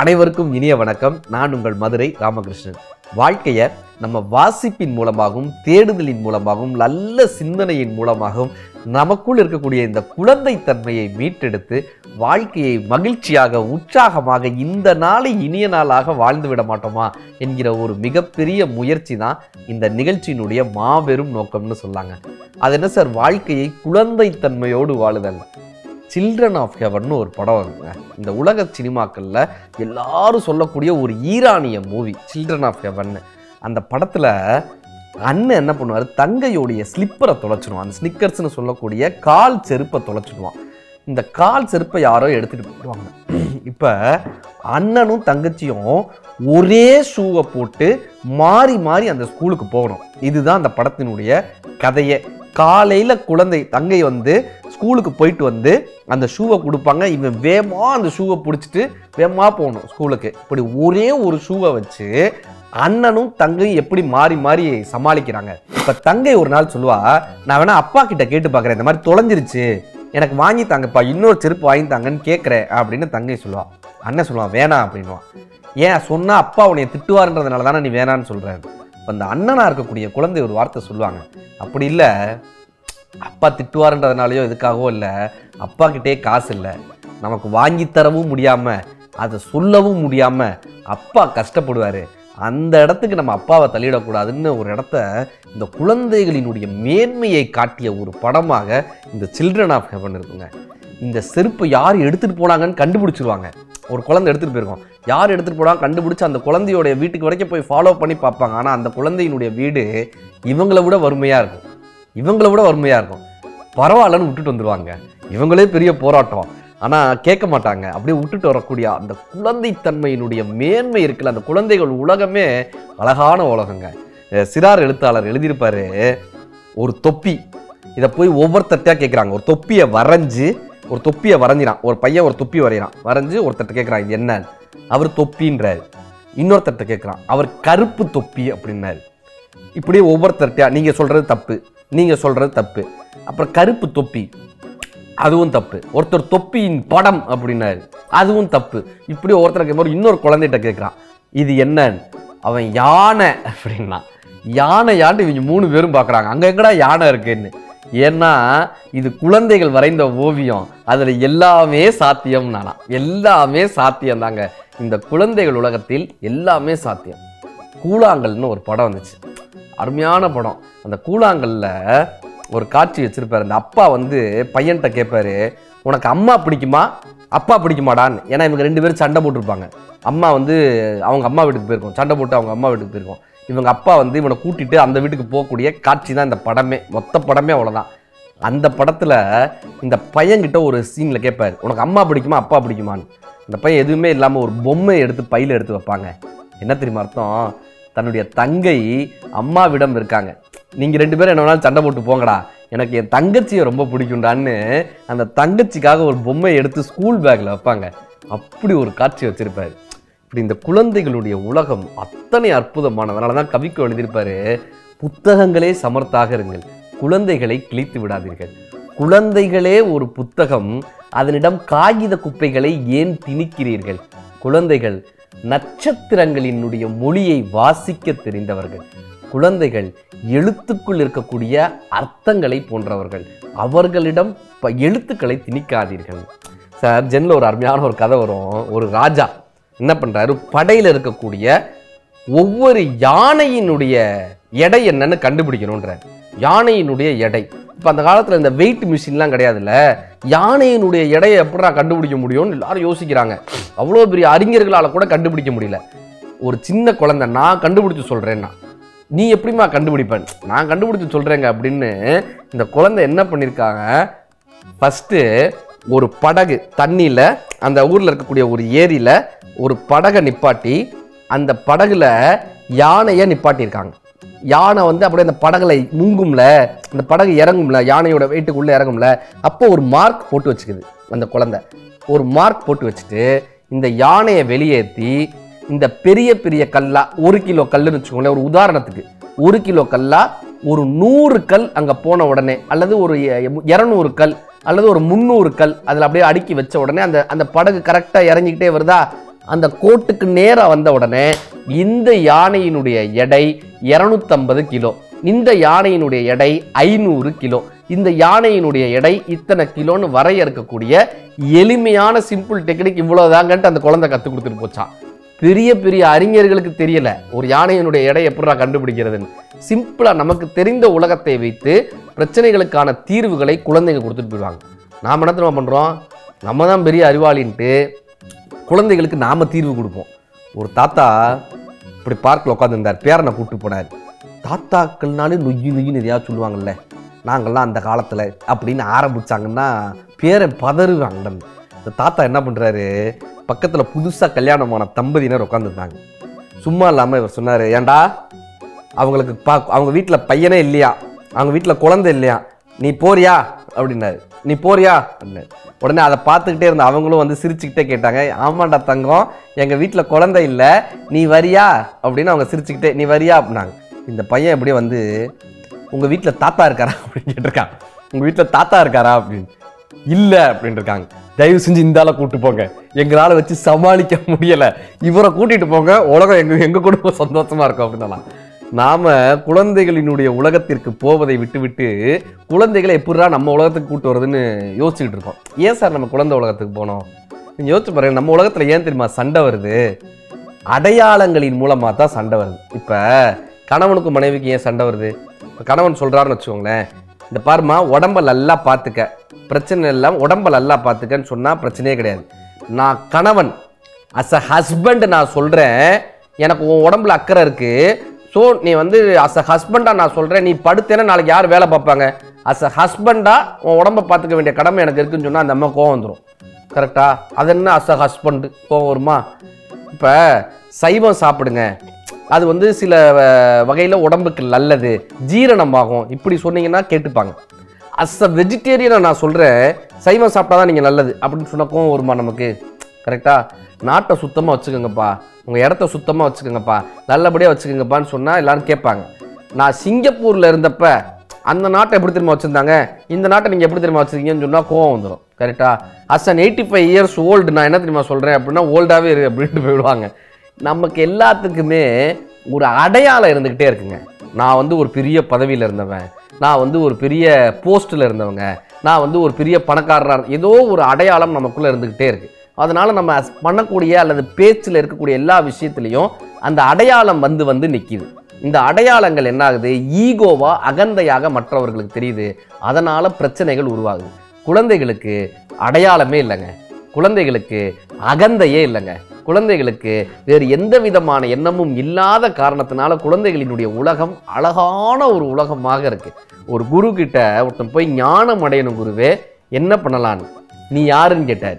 அனைவருக்கும் இனிய வணக்கம். நான் உங்கள் மதுரை ராமகிருஷ்ணன். வாழ்க்கையை நம்ம வாசிப்பின் மூலமாகவும் தேடுதலின் மூலமாகவும் நல்ல சிந்தனையின் மூலமாகவும் நமக்குள் இருக்கக்கூடிய இந்த குழந்தைத்தன்மையை மீட்டெடுத்து வாழ்க்கையை மகிழ்ச்சியாக உற்சாகமாக இந்த நாளை இனிய நாளாக வாழ்ந்து விட மாட்டோமா என்கிற ஒரு மிகப்பெரிய முயற்சி தான் இந்த நிகழ்ச்சியினுடைய மாபெரும் நோக்கம்னு சொல்லாங்க. அது என்ன சார்? வாழ்க்கையை குழந்தைத்தன்மையோடு வாழுதல். சில்ட்ரன் ஆஃப் ஹெவன் ஒரு படம் வருங்க. இந்த உலக சினிமாக்களில் எல்லாரும் சொல்லக்கூடிய ஒரு ஈரானிய மூவி சில்ட்ரன் ஆஃப் ஹெவன். அந்த படத்தில் அண்ணன் என்ன பண்ணுவார், தங்கையோடைய ஸ்லிப்பரை தொலைச்சிடுவான். அந்த ஸ்னிக்கர்ஸ்னு சொல்லக்கூடிய கால் செருப்பை தொலைச்சிடுவான். இந்த கால் செருப்பை யாரோ எடுத்துகிட்டு போயிடுவாங்க. இப்போ அண்ணனும் தங்கச்சியும் ஒரே ஷூவை போட்டு மாறி மாறி அந்த ஸ்கூலுக்கு போகணும். இதுதான் அந்த படத்தினுடைய கதையே. காலையில் தங்கை ஸ்கூலுக்கு போயிட்டு அந்த ஷூவை கொடுப்பாங்க. இவன் வேகமாக அந்த ஷூவை பிடிச்சிட்டு வேகமாக போகணும் ஸ்கூலுக்கு. இப்படி ஒரே ஒரு ஷூவை வச்சு அண்ணனும் தங்கையும் எப்படி மாறி மாறி சமாளிக்கிறாங்க. இப்போ தங்கை ஒரு நாள் சொல்லுவா, நான் வேணா அப்பா கிட்ட கேட்டு பார்க்குறேன், இந்த மாதிரி தொலைஞ்சிருச்சு, எனக்கு வாங்கி தாங்கப்பா, இன்னொரு செருப்பு வாங்கி தாங்கன்னு கேட்குறேன் அப்படின்னு தங்கை சொல்லுவா. அண்ணன் சொல்லுவான், வேணாம் அப்படின்வான். ஏன் சொன்னால் அப்பா உன்னைய திட்டுவாருன்றதுனால தானே நீ வேணான்னு சொல்கிறேன். இப்போ அந்த அண்ணனாக இருக்கக்கூடிய குழந்தை ஒரு வார்த்தை சொல்லுவாங்க, அப்படி இல்லை, அப்பா திட்டுவாருன்றதுனாலையோ எதுக்காகவோ இல்லை, அப்பா கிட்டே காசு இல்லை, நமக்கு வாங்கி தரவும் முடியாமல் அதை சொல்லவும் முடியாமல் அப்பா கஷ்டப்படுவார், அந்த இடத்துக்கு நம்ம அப்பாவை தள்ளிடக்கூடாதுன்னு ஒரு இடத்த இந்த குழந்தைகளினுடைய மேன்மையை காட்டிய ஒரு படமாக இந்த சில்ட்ரன் ஆஃப் ஹெவன் இருக்குங்க. இந்த செருப்பை யார் எடுத்துகிட்டு போனாங்கன்னு கண்டுபிடிச்சிருவாங்க. ஒரு குழந்தை எடுத்துகிட்டு போயிருக்கோம், யார் எடுத்துகிட்டு போனாங்க கண்டுபிடிச்சி அந்த குழந்தையோடைய வீட்டுக்கு வரைக்கும் போய் ஃபாலோ பண்ணி பார்ப்பாங்க. ஆனால் அந்த குழந்தையினுடைய வீடு இவங்களை விட வறுமையாக இருக்கும். பரவாயில்லன்னு விட்டுட்டு வந்துடுவாங்க. இவங்களே பெரிய போராட்டம், ஆனால் கேட்க மாட்டாங்க. அப்படியே விட்டுட்டு வரக்கூடிய அந்த குழந்தைத்தன்மையினுடைய மேன்மை இருக்குல்ல, அந்த குழந்தைகள் உலகமே அழகான உலகங்க. சிறார் எழுத்தாளர் எழுதியிருப்பாரு, ஒரு தொப்பி, இதை போய் ஒவ்வொருத்தட்டையாக கேட்குறாங்க. ஒரு தொப்பியை வரைஞ்சிடான் ஒரு பையன், ஒரு தொப்பி வரைஞ்சு ஒருத்தட்ட கேட்குறான், இது என்ன? அவர் தொப்பின்றாரு. இன்னொருத்தட்ட கேட்குறான், அவர் கருப்பு தொப்பி அப்படின்னாரு. இப்படியே ஒவ்வொருத்தட்டையா, நீங்கள் சொல்கிறது தப்பு, அப்புறம் கருப்பு தொப்பி, அதுவும் தப்பு, ஒருத்தர் தொப்பியின் படம் அப்படின்னாரு, அதுவும் தப்பு. இப்படி ஒருத்தர் கேட்கும்போது இன்னொரு குழந்தைகிட்ட கேட்குறான், இது என்னன்னு? அவன் யானை அப்படின்னா. யானையாண்டு இவங்க 3 பேரும் பார்க்குறாங்க, அங்கே எங்கடா யானை இருக்குன்னு. ஏன்னா இது குழந்தைகள் வரைந்த ஓவியம், அதில் எல்லாமே சாத்தியம். எல்லாமே சாத்தியம் தாங்க. இந்த குழந்தைகள் உலகத்தில் எல்லாமே சாத்தியம். கூழாங்கல்னு ஒரு படம் வந்துச்சு, அருமையான படம். அந்த கூழாங்கல்ல ஒரு காட்சி வச்சிருப்பாரு. அந்த அப்பா பையன்கிட்ட கேட்பாரு, உனக்கு அம்மா பிடிக்குமா அப்பா பிடிக்குமாடான்னு. ஏன்னா இவங்க 2 பேரும் சண்டை போட்டிருப்பாங்க. அம்மா அவங்க அம்மா வீட்டுக்கு போயிருக்கோம், சண்டை போட்டு அவங்க அம்மா வீட்டுக்கு போயிருக்கோம். இவங்க அப்பா இவனை கூட்டிட்டு அந்த வீட்டுக்கு போகக்கூடிய காட்சி தான் இந்த படமே, மொத்த படமே அவ்வளோதான். அந்த படத்தில் இந்த பையன்கிட்ட ஒரு சீனில் கேட்பாரு, உனக்கு அம்மா பிடிக்குமா அப்பா பிடிக்குமான்னு. அந்த பையன் எதுவுமே இல்லாமல் ஒரு பொம்மையை எடுத்து பையில் எடுத்து வைப்பாங்க. என்ன தெரியுமா அர்த்தம்? தன்னுடைய தங்கை அம்மாவிடம் இருக்காங்க, நீங்கள் 2 பேரும் என்ன வேணாலும் சண்டை போட்டு போங்கடா, எனக்கு என் தங்கச்சியை ரொம்ப பிடிக்கும்டான்னு அந்த தங்கச்சிக்காக ஒரு பொம்மையை எடுத்து ஸ்கூல் பேக்கில் வைப்பாங்க. அப்படி ஒரு காட்சி வச்சிருப்பாரு. இப்படி இந்த குழந்தைகளுடைய உலகம் அத்தனை அற்புதமானதுனால தான் கவிக்கு எழுதியிருப்பாரு, புத்தகங்களே சமர்த்தாக இருங்கள், குழந்தைகளை கிழித்து விடாதீர்கள். குழந்தைகளே ஒரு புத்தகம், அதனிடம் காகித குப்பைகளை ஏன் திணிக்கிறீர்கள்? குழந்தைகள் நட்சத்திரங்களினுடைய மொழியை வாசிக்க தெரிந்தவர்கள். குழந்தைகள் எழுத்துக்குள் இருக்கக்கூடிய அர்த்தங்களை போன்றவர்கள். அவர்களிடம் எழுத்துக்களை திணிக்காதீர்கள். சார், ஜென்ல ஒரு அருமையான ஒரு கதை வரும். ஒரு ராஜா என்ன பண்றாரு, படையில் இருக்கக்கூடிய ஒவ்வொரு யானையினுடைய எடை என்னன்னு கண்டுபிடிக்கணுன்ற. யானையினுடைய எடை, இப்போ அந்த காலத்தில் இந்த வெயிட் மிஷின்லாம் கிடையாதுல்ல, யானையினுடைய எடையை எப்படா கண்டுபிடிக்க முடியும்னு எல்லாரும் யோசிக்கிறாங்க. அவ்வளோ பெரிய அறிஞர்களால் கூட கண்டுபிடிக்க முடியல. ஒரு சின்ன குழந்தை, நான் கண்டுபிடிச்சு சொல்கிறேன்னா, நீ எப்படிமா கண்டுபிடிப்பேன்? நான் கண்டுபிடிச்சு சொல்கிறேங்க அப்படின்னு இந்த குழந்தை என்ன பண்ணியிருக்காங்க, ஃபஸ்ட்டு ஒரு படகு தண்ணியில், அந்த ஊரில் இருக்கக்கூடிய ஒரு ஏரியில் ஒரு படகை நிப்பாட்டி அந்த படகுல யானையை நிப்பாட்டியிருக்காங்க. யானை அப்படியே அந்த படகுல முங்கும்ல, அந்த படகு இறங்கும்ல, யானையோட வெயிட்டுக்குள்ளே இறங்கும்ல, அப்போ ஒரு மார்க் போட்டு வச்சுக்குது அந்த குழந்தை. ஒரு மார்க் போட்டு வச்சுட்டு இந்த யானையை வெளியேற்றி இந்த பெரிய பெரிய கல்லா, 1 கிலோ கல்லுன்னு வச்சுக்கோங்களேன், ஒரு உதாரணத்துக்கு 1 கிலோ கல்லா ஒரு 100 கல் அங்கே போன உடனே, அல்லது ஒரு 200 கல் அல்லது ஒரு 300 கல் அதில் அப்படியே அடுக்கி வச்ச உடனே அந்த படகு கரெக்டாக இறங்கிக்கிட்டே வருதா, அந்த கோட்டுக்கு நேராக வந்த உடனே இந்த யானையினுடைய எடை 250 கிலோ, இந்த யானையினுடைய எடை 500 கிலோ, இந்த யானையினுடைய எடை இத்தனை கிலோன்னு வரையறுக்கக்கூடிய எளிமையான சிம்பிள் டெக்னிக் இவ்வளவுதாங்கன்ட்டு அந்த குழந்தை கற்றுக் கொடுத்துட்டு போச்சான். பெரிய பெரிய அறிஞர்களுக்கு தெரியல ஒரு யானையினுடைய எடை எப்படா கண்டுபிடிக்கிறதுன்னு. சிம்பிளா நமக்கு தெரிந்த உலகத்தை வைத்து பிரச்சனைகளுக்கான தீர்வுகளை குழந்தைங்க கொடுத்துட்டு போயிடுவாங்க. நாம என்ன தெரியுமா பண்றோம்? நம்ம தான் பெரிய அறிவாளின்ட்டு குழந்தைகளுக்கு நாம தீர்வு கொடுப்போம். ஒரு தாத்தா இப்படி பார்க்கில் உட்காந்துருந்தார், பேரனை கூப்பிட்டு போனார். தாத்தாக்கள்னாலே நொய்யு நொய்யுன்னு எதையாவது சொல்லுவாங்கல்ல, நாங்கள்லாம் அந்த காலத்தில் அப்படின்னு ஆரம்பிச்சாங்கன்னா பேரை பதறுவாங்க. இந்த தாத்தா என்ன பண்ணுறாரு, பக்கத்தில் புதுசாக கல்யாணமான தம்பதியினர் உட்காந்துருந்தாங்க. சும்மா இல்லாமல் இவர் சொன்னார், ஏண்டா அவங்களுக்கு அவங்க வீட்டில் பையனே இல்லையா, அவங்க வீட்டில் குழந்தை இல்லையா, நீ போறியா அப்படின்னாரு. நீ போறியா அப்படின்னாரு. உடனே அதை பார்த்துக்கிட்டே இருந்த அவங்களும் வந்து சிரிச்சுக்கிட்டே கேட்டாங்க, ஆமாண்டா தங்கம், எங்கள் வீட்டில் குழந்தை இல்லை, நீ வரியா அப்படின்னு அவங்க சிரிச்சுக்கிட்டே, நீ வரியா அப்படின்னாங்க. இந்த பையன் எப்படியே வந்து, உங்கள் வீட்டில் தாத்தா இருக்காரா அப்படின்னு கேட்டிருக்காங்க. உங்கள் வீட்டில் தாத்தா இருக்காரா அப்படின்னு. இல்லை அப்படின்னு இருக்காங்க. தயவு செஞ்சு இந்தால கூப்பிட்டு போங்க, எங்களால் வச்சு சமாளிக்க முடியலை, இவரை கூட்டிகிட்டு போங்க, உலகம் எங்கள் குடும்பம் சந்தோஷமாக இருக்கும் அப்படின்னா. நாம் குழந்தைகளினுடைய உலகத்திற்கு போவதை விட்டுவிட்டு குழந்தைகளை எப்படிதான் நம்ம உலகத்துக்கு கூட்டு வருதுன்னு யோசிச்சுக்கிட்டு இருக்கோம். ஏன் சார் நம்ம குழந்தை உலகத்துக்கு போனோம்? நீங்கள் யோசிச்சு பாருங்க, நம்ம உலகத்தில் ஏன் தெரியுமா சண்டை வருது? அடையாளங்களின் மூலமாக தான் சண்டை வருது. இப்போ கணவனுக்கும் மனைவிக்கு ஏன் சண்டை வருது? இப்போ கணவன் சொல்கிறாருன்னு வச்சுக்கோங்களேன், இந்த பாருமா உடம்ப நல்லா பார்த்துக்க, பிரச்சனை எல்லாம் உடம்ப நல்லா பார்த்துக்கன்னு சொன்னால் பிரச்சனையே கிடையாது. நான் கணவன் அஸ் அ ஹஸ்பண்ட் நான் சொல்கிறேன், எனக்கு உன் உடம்புல அக்கறை இருக்குது, ஸோ நீ வந்து அஸ் அ ஹஸ்பண்டாக நான் சொல்கிறேன், நீ படுத்தேன்னா நாளைக்கு யார் வேலை பார்ப்பாங்க? அஸ் அ ஹஸ்பண்டாக உன் உடம்பை பார்த்துக்க வேண்டிய கடமை எனக்கு இருக்குன்னு சொன்னால் அந்த அம்மா கோவம் வந்துடும். கரெக்டா? அது என்ன அஸ் அ ஹஸ்பண்டு கோவம் வருமா? இப்போ சைவம் சாப்பிடுங்க, அது வந்து சில வகையில் உடம்புக்கு நல்லது, ஜீரணமாகும், இப்படி சொன்னீங்கன்னா கேட்டுப்பாங்க. அஸ் அ வெஜிடேரியனை நான் சொல்கிறேன், சைவம் சாப்பிட்டா தான் நீங்கள் நல்லது அப்படின்னு சொன்னால் கோவம் வருமா நமக்கு? கரெக்டா? நாட்டை சுத்தமாக வச்சுக்கோங்கப்பா, உங்கள் இடத்த சுத்தமாக வச்சுக்கோங்கப்பா, நல்லபடியாக வச்சுக்கோங்கப்பான்னு சொன்னால் எல்லோரும் கேட்பாங்க. நான் சிங்கப்பூரில் இருந்தப்ப அந்த நாட்டை எப்படி திரும்ப வச்சுருந்தாங்க, இந்த நாட்டை நீங்கள் எப்படி திரும்ப வச்சுருக்கீங்கன்னு சொன்னால் கோவம் வந்துடும். கரெக்டாக? அஸ் அன் 85 years old நான் என்ன தெரியுமா சொல்கிறேன் அப்படின்னா, ஓல்டாகவே இருக்கு அப்படின்ட்டு போயிடுவாங்க. நமக்கு எல்லாத்துக்குமே ஒரு அடையாளம் இருந்துக்கிட்டே இருக்குங்க. நான் வந்து ஒரு பெரிய பதவியில் இருந்தவன், நான் வந்து ஒரு பெரிய போஸ்ட்டில் இருந்தவங்க, நான் வந்து ஒரு பெரிய பணக்காரராக, ஏதோ ஒரு அடையாளம் நமக்குள்ளே இருந்துக்கிட்டே இருக்குது. அதனால் நம்ம பண்ணக்கூடிய அல்லது பேச்சில் இருக்கக்கூடிய எல்லா விஷயத்துலையும் அந்த அடையாளம் வந்து நிற்கிது. இந்த அடையாளங்கள் என்ன ஆகுது? ஈகோவா, அகந்தையாக மற்றவர்களுக்கு தெரியுது. அதனால் பிரச்சனைகள் உருவாகுது. குழந்தைகளுக்கு அடையாளமே இல்லைங்க, குழந்தைகளுக்கு அகந்தையே இல்லைங்க, குழந்தைகளுக்கு வேறு எந்த விதமான எண்ணமும் இல்லாத காரணத்தினால குழந்தைகளினுடைய உலகம் அழகான ஒரு உலகமாக இருக்கு. ஒரு குரு கிட்ட ஒருத்தன் போய் ஞானம் அடையணும், குருவே என்ன பண்ணலான்னு, நீ யாருன்னு கேட்டார்.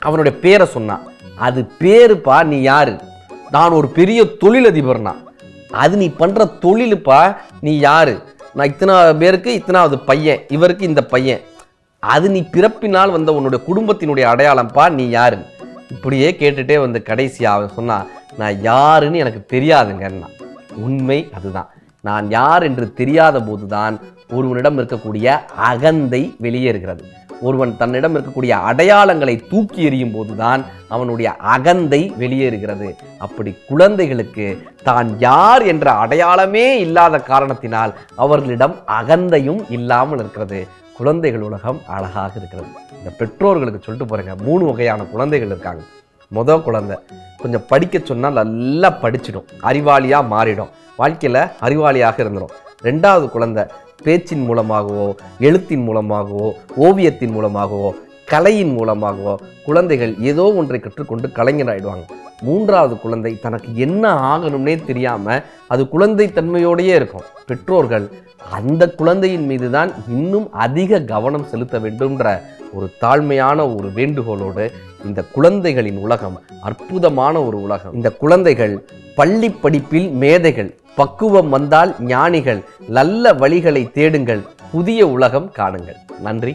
அவனுடைய பேரை சொன்னான். அது பேருப்பா, நீ யாரு? நான் ஒரு பெரிய தொழிலதிபர்னா. அது நீ பண்ற தொழிலுப்பா, நீ யாரு? நான் இத்தனை பேருக்கு இத்தனாவது பையன், இவருக்கு இந்த பையன். அது நீ பிறப்பினால் வந்த உன்னுடைய குடும்பத்தினுடைய அடையாளம்ப்பா, நீ யாரு? இப்படியே கேட்டுட்டே வந்து கடைசியா அவன் சொன்னா, நான் யாருன்னு எனக்கு தெரியாதுங்கன்னா. உண்மை அதுதான். நான் யார் என்று தெரியாத போதுதான் ஒருவனிடம் இருக்கக்கூடிய அகந்தை வெளியேறுகிறது. ஒருவன் தன்னிடம் இருக்கக்கூடிய அடையாளங்களை தூக்கி எறியும் போதுதான் அவனுடைய அகந்தை வெளியேறுகிறது. அப்படி குழந்தைகளுக்கு தான் யார் என்ற அடையாளமே இல்லாத காரணத்தினால் அவர்களிடம் அகந்தையும் இல்லாமல் இருக்கிறது. குழந்தைகள் உலகம் அழகாக இருக்கிறது. இந்த பெற்றோர்களுக்கு சொல்லிட்டு போறேங்க, 3 வகையான குழந்தைகள் இருக்காங்க. முதல் குழந்தை கொஞ்சம் படிக்க சொன்னால் நல்லா படிச்சிடும், அறிவாளியாக மாறிடும், வாழ்க்கையில் அறிவாளியாக இருந்துடும். 2வது குழந்தை பேச்சின் மூலமாகவோ, எழுத்தின் மூலமாகவோ, ஓவியத்தின் மூலமாகவோ, கலையின் மூலமாகவோ குழந்தைகள் ஏதோ ஒன்றை கற்றுக்கொண்டு கலைஞர் ஆயிடுவாங்க. 3வது குழந்தை தனக்கு என்ன ஆகணும்னே தெரியாமல் அது குழந்தை தன்மையோடையே இருக்கும். பெற்றோர்கள் அந்த குழந்தையின் மீது தான் இன்னும் அதிக கவனம் செலுத்த வேண்டும்ன்ற ஒரு தாழ்மையான ஒரு வேண்டுகோளோடு இந்த குழந்தைகளின் உலகம் அற்புதமான ஒரு உலகம். இந்த குழந்தைகள் பள்ளி படிப்பில் மேதைகள், பக்குவம் வந்தால் ஞானிகள், நல்ல வழிகளை தேடுங்கள், புதிய உலகம் காணுங்கள். நன்றி.